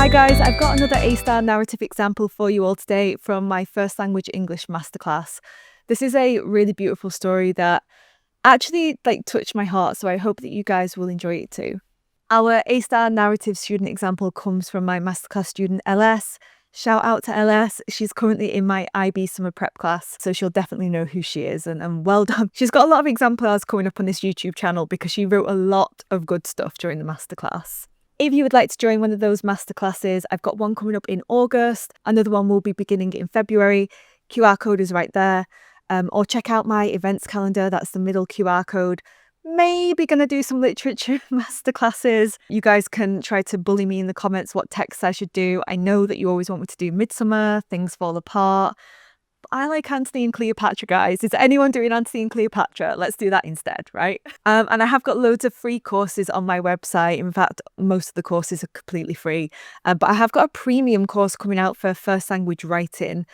Hi guys, I've got another A-star narrative example for you all today from my First Language English masterclass. This is a really beautiful story that actually touched my heart, so I hope that you guys will enjoy it too. Our A-star narrative student example comes from my masterclass student LS. Shout out to LS. She's currently in my IB summer prep class, so she'll definitely know who she is, and well done. She's got a lot of exemplars coming up on this YouTube channel because she wrote a lot of good stuff during the masterclass. If you would like to join one of those masterclasses, I've got one coming up in August. Another one will be beginning in February. QR code is right there. Or check out my events calendar. That's the middle QR code. Maybe going to do some literature masterclasses. You guys can try to bully me in the comments what texts I should do. I know that you always want me to do Midsummer, Things Fall Apart. I like Antony and Cleopatra, guys. Is anyone doing Antony and Cleopatra? Let's do that instead, right? And I have got loads of free courses on my website. In fact, most of the courses are completely free. But I have got a premium course coming out for first language writing.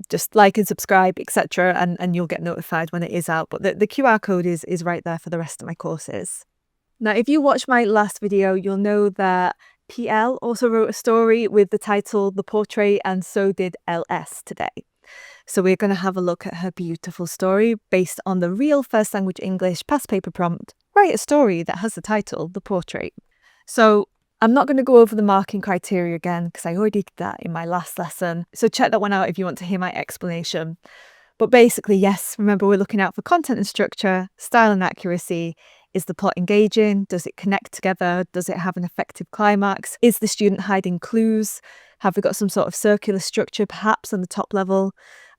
Just like and subscribe, etc. And you'll get notified when it is out. But the QR code is right there for the rest of my courses. Now, if you watched my last video, you'll know that PL also wrote a story with the title The Portrait, and so did LS today. So we're going to have a look at her beautiful story based on the real First Language English past paper prompt, write a story that has the title, The Portrait. So I'm not going to go over the marking criteria again because I already did that in my last lesson. So check that one out if you want to hear my explanation. But basically, yes, remember we're looking out for content and structure, style and accuracy. Is the plot engaging? Does it connect together? Does it have an effective climax? Is the student hiding clues? Have we got some sort of circular structure perhaps on the top level?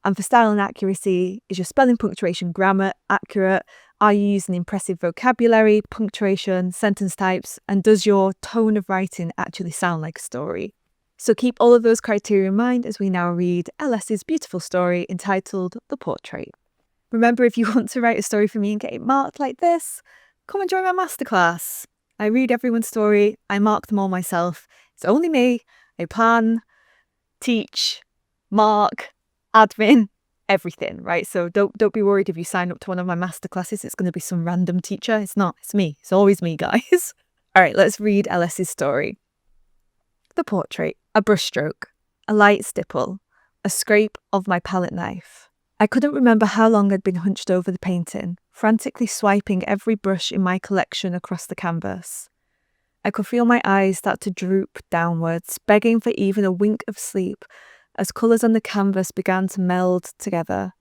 And for style and accuracy, is your spelling, punctuation, grammar accurate? Are you using impressive vocabulary, punctuation, sentence types? And does your tone of writing actually sound like a story? So keep all of those criteria in mind as we now read LS's beautiful story entitled The Portrait. Remember, if you want to write a story for me and get it marked like this, come and join my masterclass. I read everyone's story, I mark them all myself. It's only me. I plan, teach, mark, admin, everything, right? So don't be worried if you sign up to one of my masterclasses. It's going to be some random teacher. It's not. It's me. It's always me, guys. All right, let's read LS's story. The Portrait. A brushstroke, a light stipple, a scrape of my palette knife. I couldn't remember how long I'd been hunched over the painting, frantically swiping every brush in my collection across the canvas. I could feel my eyes start to droop downwards, begging for even a wink of sleep, as colours on the canvas began to meld together.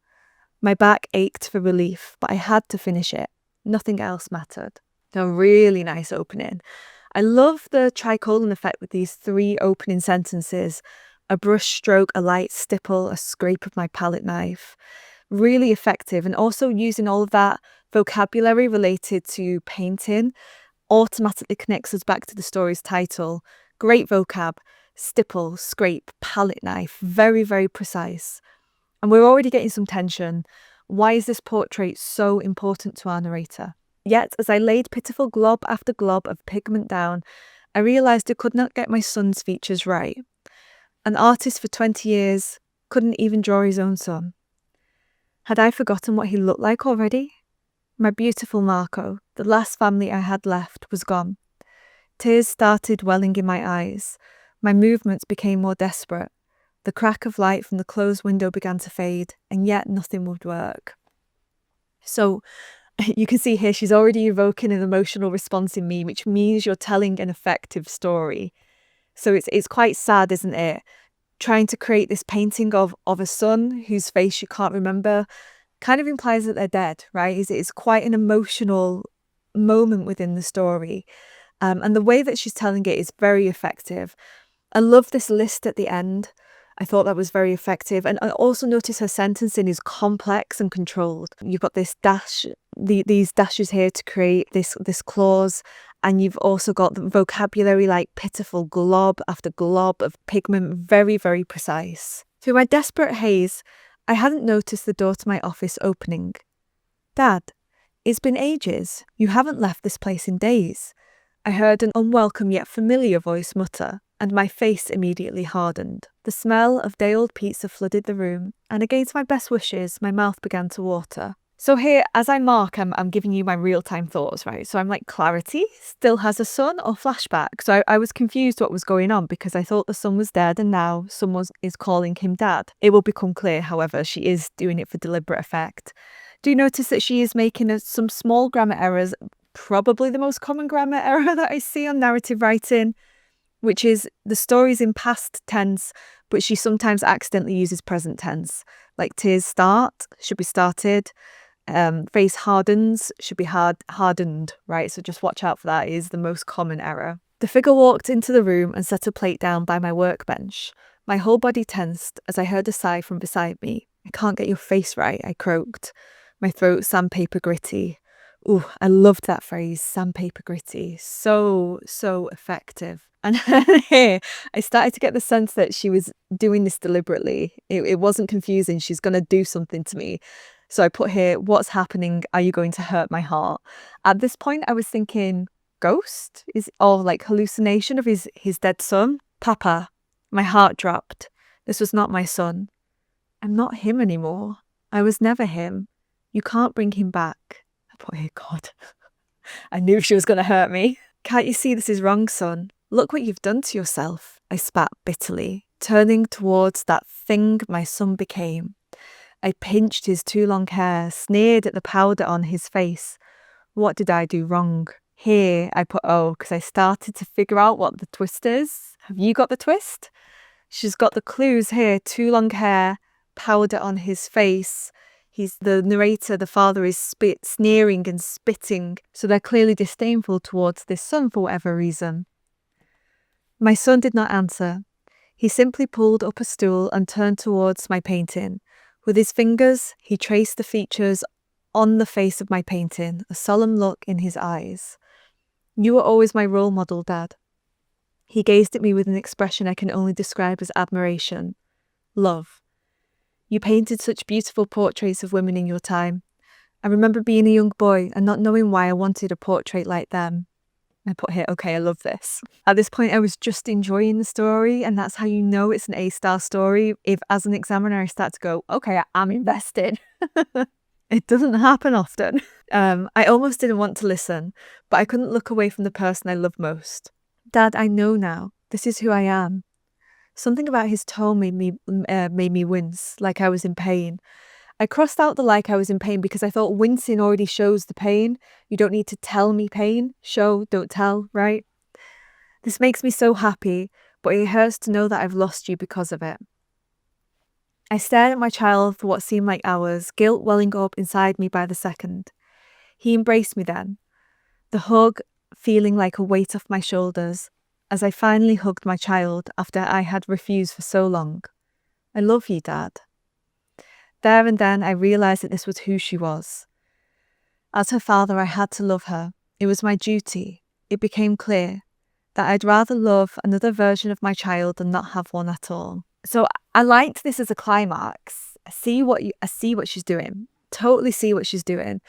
My back ached for relief, but I had to finish it. Nothing else mattered. A really nice opening. I love the tricolon effect with these three opening sentences. A brush stroke, a light stipple, a scrape of my palette knife. Really effective, and also using all of that vocabulary related to painting automatically connects us back to the story's title. Great vocab. Stipple, scrape, palette knife, very, very precise. And we're already getting some tension. Why is this portrait so important to our narrator? Yet, as I laid pitiful glob after glob of pigment down, I realised I could not get my son's features right. An artist for 20 years couldn't even draw his own son. Had I forgotten what he looked like already? My beautiful Marco, the last family I had left, was gone. Tears started welling in my eyes. My movements became more desperate. The crack of light from the closed window began to fade, and yet nothing would work. So you can see here she's already evoking an emotional response in me, which means you're telling an effective story. So it's quite sad, isn't it? Trying to create this painting of a son whose face you can't remember kind of implies that they're dead, right? It's quite an emotional moment within the story. And the way that she's telling it is very effective. I love this list at the end. I thought that was very effective. And I also notice her sentencing is complex and controlled. You've got this dash, these dashes here to create this clause. And you've also got the vocabulary like pitiful glob after glob of pigment, very, very precise. Through my desperate haze, I hadn't noticed the door to my office opening. Dad, it's been ages. You haven't left this place in days. I heard an unwelcome yet familiar voice mutter, and my face immediately hardened. The smell of day-old pizza flooded the room, and against my best wishes, my mouth began to water. So here, as I mark, I'm giving you my real-time thoughts, right? So I'm like, Clarity still has a son or flashback? So I was confused what was going on because I thought the son was dead and now someone is calling him dad. It will become clear, however, she is doing it for deliberate effect. Do you notice that she is making some small grammar errors, probably the most common grammar error that I see on narrative writing, which is the story's in past tense, but she sometimes accidentally uses present tense. Like tears start should be started. Face hardens should be hardened, right? So just watch out for that. It is the most common error. The figure walked into the room and set a plate down by my workbench. My whole body tensed as I heard a sigh from beside me. I can't get your face right, I croaked. My throat sandpaper gritty. Ooh, I loved that phrase, sandpaper gritty. So effective. And here, I started to get the sense that she was doing this deliberately. It wasn't confusing. She's going to do something to me. So I put here, what's happening? Are you going to hurt my heart? At this point, I was thinking, ghost? Or like hallucination of his dead son? Papa, my heart dropped. This was not my son. I'm not him anymore. I was never him. You can't bring him back. I put here, God. I knew she was going to hurt me. Can't you see this is wrong, son? Look what you've done to yourself, I spat bitterly, turning towards that thing my son became. I pinched his too long hair, sneered at the powder on his face. What did I do wrong? Here I put O because I started to figure out what the twist is. Have you got the twist? She's got the clues here. Too long hair, powder on his face. He's the narrator, the father is sneering and spitting. So they're clearly disdainful towards this son for whatever reason. My son did not answer. He simply pulled up a stool and turned towards my painting. With his fingers, he traced the features on the face of my painting, a solemn look in his eyes. You were always my role model, Dad. He gazed at me with an expression I can only describe as admiration. Love. You painted such beautiful portraits of women in your time. I remember being a young boy and not knowing why I wanted a portrait like them. I put here, okay, I love this. At this point, I was just enjoying the story, and that's how you know it's an A-star story. If, as an examiner, I start to go, okay, I'm invested. It doesn't happen often. I almost didn't want to listen, but I couldn't look away from the person I loved most. Dad, I know now. This is who I am. Something about his tone made me wince, like I was in pain. I crossed out the like I was in pain because I thought wincing already shows the pain. You don't need to tell me pain. Show, don't tell, right? This makes me so happy, but it hurts to know that I've lost you because of it. I stared at my child for what seemed like hours, guilt welling up inside me by the second. He embraced me then, the hug feeling like a weight off my shoulders, as I finally hugged my child after I had refused for so long. I love you, Dad. There and then I realised that this was who she was. As her father, I had to love her. It was my duty. It became clear that I'd rather love another version of my child than not have one at all. So I liked this as a climax. I see what she's doing. Totally see what she's doing.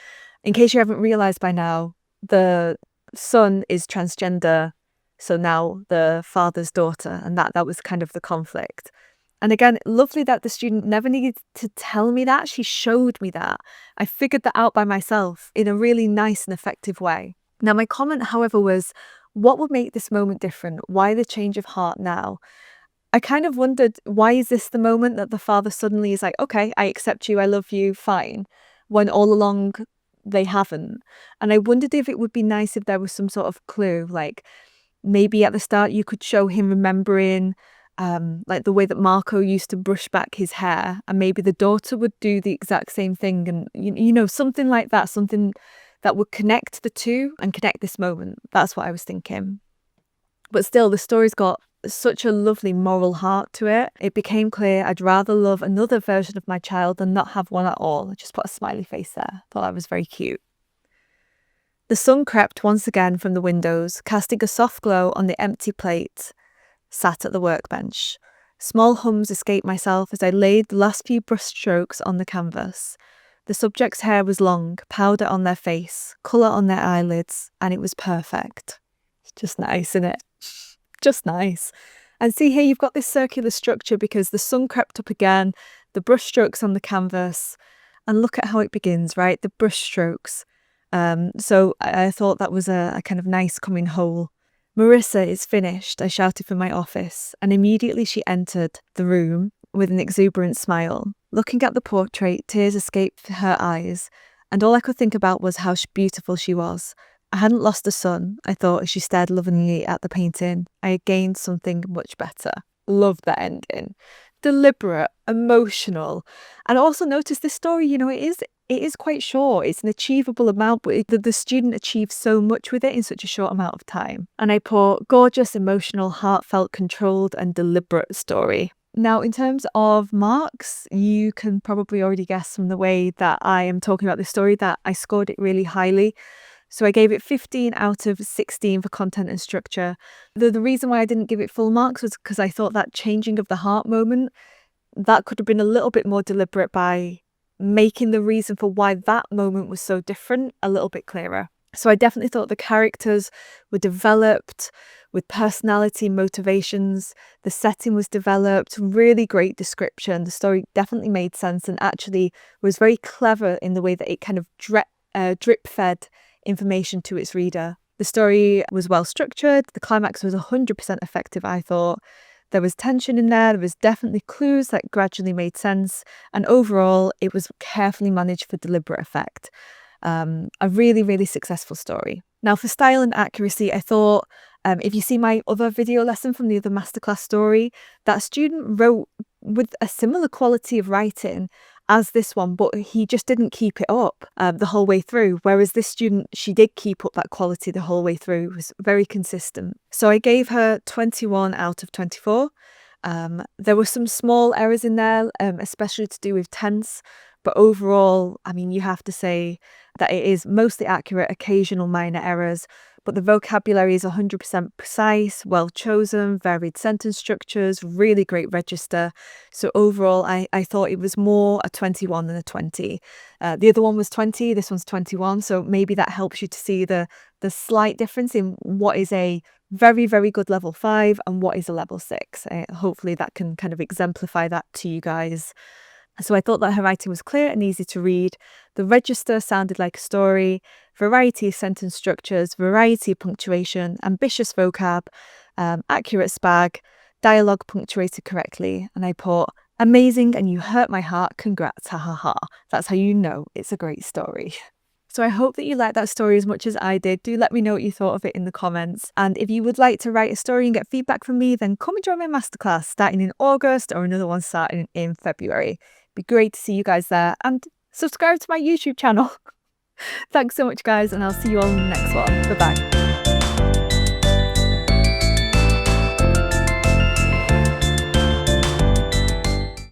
In case you haven't realised by now, the son is transgender, so now the father's daughter, and that was kind of the conflict. And again, lovely that the student never needed to tell me that. She showed me that. I figured that out by myself in a really nice and effective way. Now, my comment, however, was, what would make this moment different? Why the change of heart now? I kind of wondered, why is this the moment that the father suddenly is like, okay, I accept you, I love you, fine, when all along they haven't. And I wondered if it would be nice if there was some sort of clue, like maybe at the start you could show him remembering like the way that Marco used to brush back his hair, and maybe the daughter would do the exact same thing, and you know, something like that, something that would connect the two and connect this moment. That's what I was thinking. But still, the story's got such a lovely moral heart to it. It became clear I'd rather love another version of my child than not have one at all. I just put a smiley face there. Thought that was very cute. The sun crept once again from the windows, casting a soft glow on the empty plate sat at the workbench. Small hums escaped myself as I laid the last few brushstrokes on the canvas. The subject's hair was long, powder on their face, colour on their eyelids, and it was perfect. It's just nice, isn't it? Just nice. And see here, you've got this circular structure because the sun crept up again, the brushstrokes on the canvas, And look at how it begins, right? The brush strokes. So I thought that was a kind of nice coming whole. Marissa is finished, I shouted from my office, and immediately she entered the room with an exuberant smile. Looking at the portrait, tears escaped her eyes, and all I could think about was how beautiful she was. I hadn't lost a son, I thought as she stared lovingly at the painting. I had gained something much better. Love that ending. Deliberate, emotional, and also notice this story, it is quite short. It's an achievable amount, but the student achieves so much with it in such a short amount of time. And I put gorgeous, emotional, heartfelt, controlled and deliberate story. Now, in terms of marks, you can probably already guess from the way that I am talking about this story that I scored it really highly. So I gave it 15 out of 16 for content and structure. The reason why I didn't give it full marks was because I thought that changing of the heart moment, that could have been a little bit more deliberate by making the reason for why that moment was so different a little bit clearer. So I definitely thought the characters were developed with personality, motivations. The setting was developed, really great description. The story definitely made sense and actually was very clever in the way that it kind of drip-fed information to its reader. The story was well structured. The climax was 100% effective, I thought. There was tension in there. There was definitely clues that gradually made sense. And overall, it was carefully managed for deliberate effect. A really, really successful story. Now, for style and accuracy, I thought if you see my other video lesson from the other masterclass story, that student wrote with a similar quality of writing as this one, but he just didn't keep it up the whole way through. Whereas this student, she did keep up that quality the whole way through. It was very consistent. So I gave her 21 out of 24. There were some small errors in there, especially to do with tense. But overall, I mean, you have to say that it is mostly accurate, occasional minor errors. But the vocabulary is 100% precise, well chosen, varied sentence structures, really great register. So overall, I thought it was more a 21 than a 20. The other one was 20, this one's 21. So maybe that helps you to see the slight difference in what is a very, very good level 5 and what is a level 6. Hopefully that can kind of exemplify that to you guys. So I thought that her writing was clear and easy to read. The register sounded like a story, variety of sentence structures, variety of punctuation, ambitious vocab, accurate spag, dialogue punctuated correctly. And I put, amazing and you hurt my heart, congrats, ha ha ha. That's how you know it's a great story. So I hope that you liked that story as much as I did. Do let me know what you thought of it in the comments. And if you would like to write a story and get feedback from me, then come and join my masterclass starting in August or another one starting in February. Be great to see you guys there and subscribe to my YouTube channel. Thanks so much, guys, and I'll see you all in the next one. Bye-bye.